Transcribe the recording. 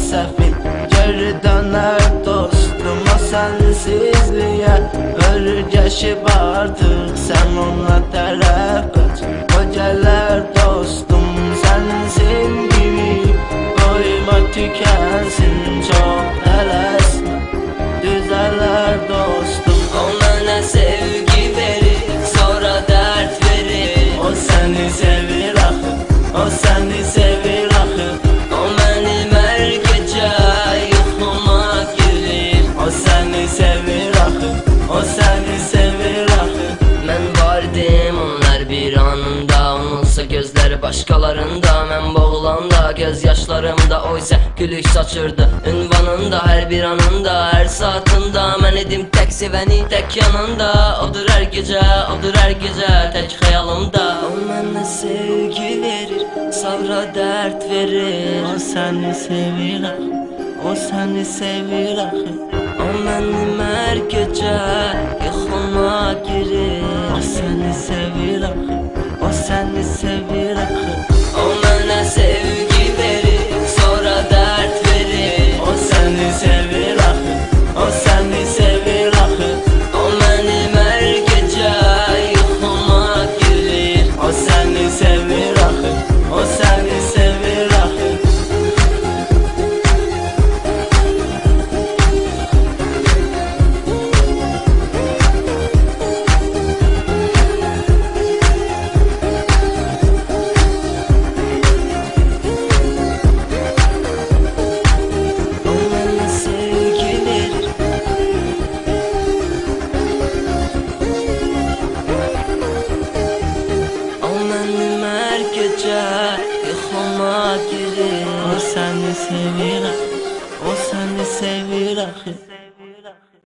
səfil geri dönər dostum o sensizliyə. Örgəşib artıq sən ona tərəf qaç, o gələr dostum sənin sevgini. Qoyma tükənsin, çox tələsmə, düzələr dostum. O mənə sevgi verir, sonra dərd verir. O səni sevir axı, o səni sevir axı. O mənim hər gecə yuxuma girir. O səni sevir axı, o səni sevir axı. Mən vardım onlar bir anında, onunsa gözləri başqalarında. Mən boğulanda göz yaşlarımda, o isə gülük saçırdı ünvanında. Hər bir anında, hər saatında mən idim tək sevəni, tək yanında. Odur hər gecə, odur hər gecə tək xəyalımda. O mənə sevgi verir, sonra dərd verir. O səni sevir axı, o səni sevir axı. O mənim hər gecə yuxuma girir. O səni sevir axı, o səni sevir axı. O mənə sevgi verir, sonra dərd verir. O səni sevir axı, o səni sevir axı. O mənim hər gecə yuxuma girir. O səni sevir axı, o səni sevir axı. O mənə sevgi verir. O mənim hər gecə yuxuma girir. O səni sevir axı, o səni sevir axı.